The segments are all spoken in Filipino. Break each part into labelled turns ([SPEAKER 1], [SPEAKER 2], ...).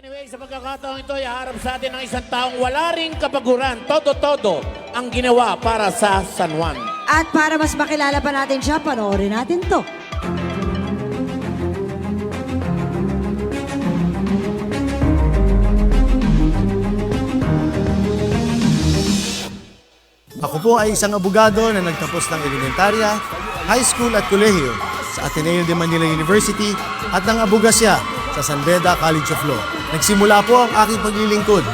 [SPEAKER 1] Anyway, sa pagkakataong ito, iharap sa atin ng isang taong wala ring kapaguran. Todo-todo ang ginawa para sa San Juan.
[SPEAKER 2] At para mas makilala pa natin siya, panoorin natin to.
[SPEAKER 3] Ako po ay isang abogado na nagtapos ng elementarya, high school at kolehiyo sa Ateneo de Manila University at ng abogasya sa San Beda College of Law. Nagsimula po ang aking paglilingkod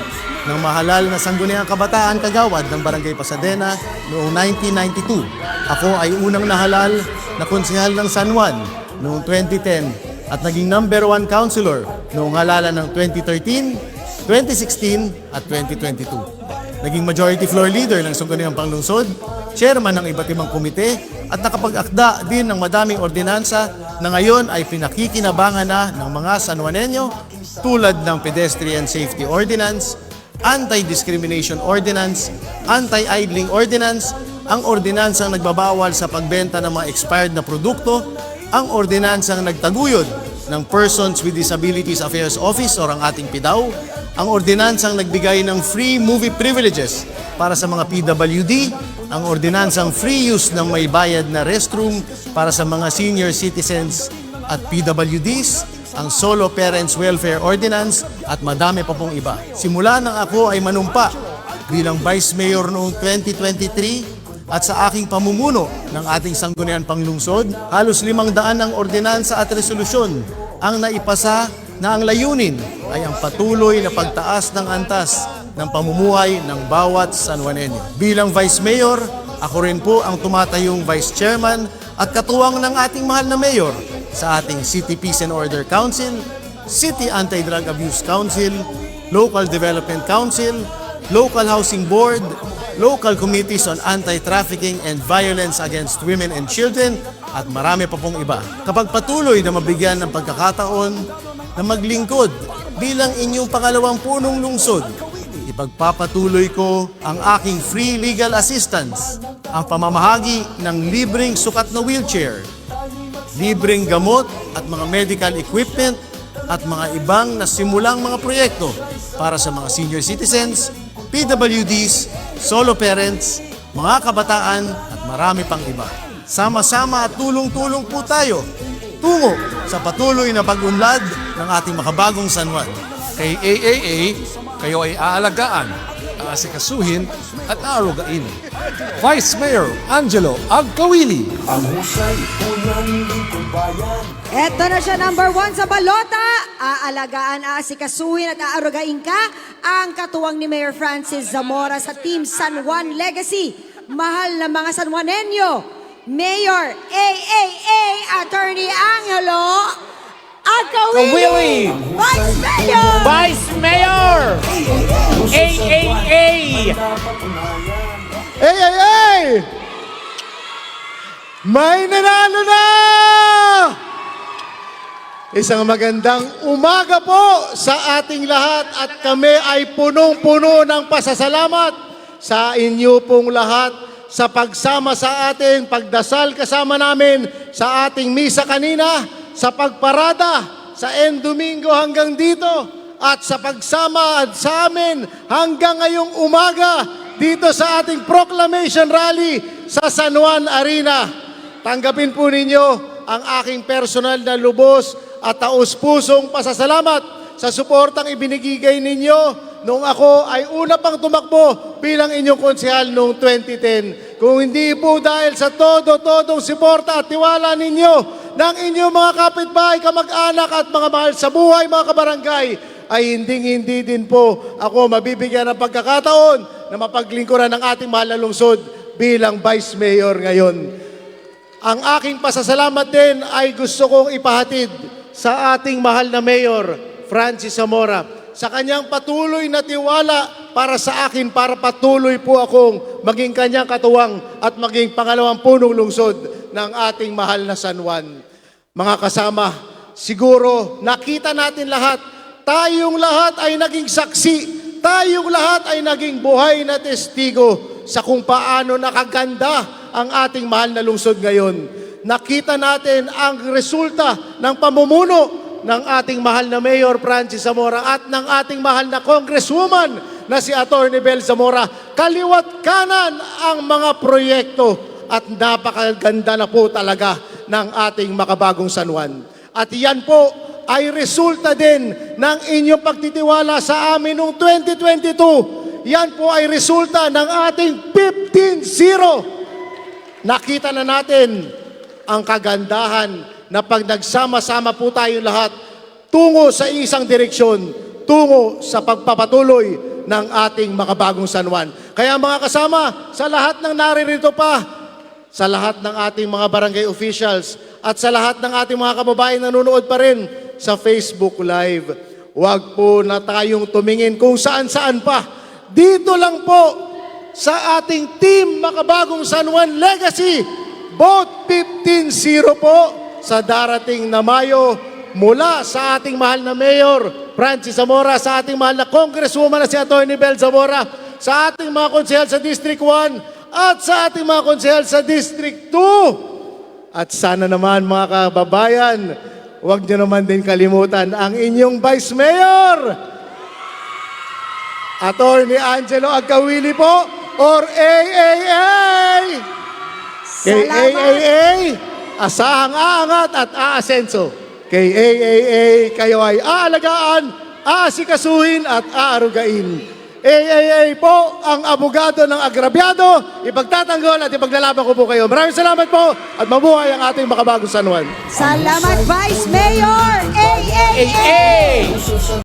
[SPEAKER 3] ng mahalal na Sangguniang Kabataan Kagawad ng Barangay Pasadena noong 1992. Ako ay unang nahalal na konsehal ng San Juan noong 2010 at naging number 1 councilor noong halalan ng 2013, 2016 at 2022. Naging majority floor leader ng Sangguniang Panglungsod, chairman ng iba't ibang komite at nakapag-akda din ng madaming ordinansa na ngayon ay pinakikinabangan na ng mga San Juanenyo tulad ng Pedestrian Safety Ordinance, Anti-Discrimination Ordinance, Anti-Idling Ordinance, ang ordinansang nagbabawal sa pagbenta ng mga expired na produkto, ang ordinansang nagtaguyod ng Persons with Disabilities Affairs Office o ang ating PIDAW, ang ordinansang nagbigay ng free movie privileges para sa mga PWD, ang ordinansang free use ng may bayad na restroom para sa mga senior citizens at PWDs, ang Solo Parents Welfare Ordinance at madami pa pong iba. Simula nang ako ay manumpa bilang Vice Mayor noong 2023 at sa aking pamumuno ng ating Sangguniang Panglungsod, halos 500 ang ordinansa at resolusyon ang naipasa na ang layunin ay ang patuloy na pagtaas ng antas ng pamumuhay ng bawat San Juanenyo. Bilang Vice Mayor, ako rin po ang tumatayong Vice Chairman at katuwang ng ating mahal na Mayor sa ating City Peace and Order Council, City Anti-Drug Abuse Council, Local Development Council, Local Housing Board, Local Committees on Anti-Trafficking and Violence Against Women and Children, at marami pa pong iba. Kapag patuloy na mabigyan ng pagkakataon na maglingkod bilang inyong pangalawang punong lungsod, ipagpapatuloy ko ang aking free legal assistance, ang pamamahagi ng libreng sukat na wheelchair, libreng gamot at mga medical equipment at mga ibang nasimulang mga proyekto para sa mga senior citizens, PWDs, solo parents, mga kabataan at marami pang iba. Sama-sama at tulong-tulong po tayo tungo sa patuloy na pag-unlad ng ating makabagong San Juan.
[SPEAKER 4] Kay AAA, kayo ay aalagaan, aasikasuhin at aarugain. Vice Mayor Angelo Agkawili.
[SPEAKER 5] Ang husay po ng lingkod bayan.
[SPEAKER 2] Eto na siya, number 1 sa balota. Aalagaan, aasikasuhin at aarugain ka ang katuwang ni Mayor Francis Zamora sa Team San Juan Legacy. Mahal na mga San Juanenyo, Mayor AAA Attorney Angelo Agkawili. Vice Mayor!
[SPEAKER 1] Vice Mayor! AAA!
[SPEAKER 3] Ay! May nanalo na! Isang magandang umaga po sa ating lahat at kami ay punong-puno ng pasasalamat sa inyo pong lahat sa pagsama sa ating pagdasal kasama namin sa ating misa kanina, sa pagparada sa End Domingo hanggang dito at sa pagsama sa amin hanggang ngayong umaga dito sa ating proclamation rally sa San Juan Arena. Tanggapin po ninyo ang aking personal na lubos at taus-pusong pasasalamat sa suportang ibinigay ninyo nung ako ay una pang tumakbo bilang inyong konsehal noong 2010. Kung hindi po dahil sa todo-todong suporta at tiwala ninyo ng inyong mga kapitbahay, kamag-anak at mga mahal sa buhay, mga kabarangay, ay hindi din po ako mabibigyan ng pagkakataon na mapaglingkuran ng ating mahal na lungsod bilang Vice Mayor ngayon. Ang aking pasasalamat din ay gusto kong ipahatid sa ating mahal na Mayor, Francis Zamora, sa kanyang patuloy na tiwala para sa akin, para patuloy po akong maging kanyang katuwang at maging pangalawang punong lungsod ng ating mahal na San Juan. Mga kasama, siguro nakita natin lahat, tayong lahat ay naging saksi, tayong lahat ay naging buhay na testigo sa kung paano nakaganda ang ating mahal na lungsod ngayon. Nakita natin ang resulta ng pamumuno ng ating mahal na Mayor Francis Zamora at ng ating mahal na Congresswoman na si Atty. Bel Zamora. Kaliwat kanan ang mga proyekto at napakaganda na po talaga ng ating makabagong San Juan. At yan po ay resulta din ng inyong pagtitiwala sa amin noong 2022. Yan po ay resulta ng ating 15-0. Nakita na natin ang kagandahan na pag nagsama-sama po tayo lahat tungo sa isang direksyon, tungo sa pagpapatuloy ng ating makabagong San Juan. Kaya mga kasama, sa lahat ng naririto pa, sa lahat ng ating mga barangay officials, at sa lahat ng ating mga kababayan na nanonood pa rin sa Facebook Live, huwag po na tayong tumingin kung saan-saan pa. Dito lang po sa ating Team Makabagong San Juan Legacy, vote 15-0 po sa darating na Mayo mula sa ating mahal na Mayor Francis Zamora, sa ating mahal na Congresswoman na si Atty. Bel Zamora, sa ating mga konsehal sa District 1 at sa ating mga konsehal sa District 2. At sana naman mga kababayan, huwag niyo naman din kalimutan ang inyong Vice Mayor, Atty. Angelo Agkawili po, or AAA. Kay
[SPEAKER 2] Salamat.
[SPEAKER 3] AAA, asahang aangat at aasenso. Kay AAA, kayo ay aalagaan, aasikasuhin at aarugain. AAA po ang abogado ng agrabyado, ipagtatanggol at ipaglalaban ko po kayo. Maraming salamat po at mabuhay ang ating makabagong San Juan.
[SPEAKER 2] Salamat, Vice Mayor AAA!
[SPEAKER 1] AA!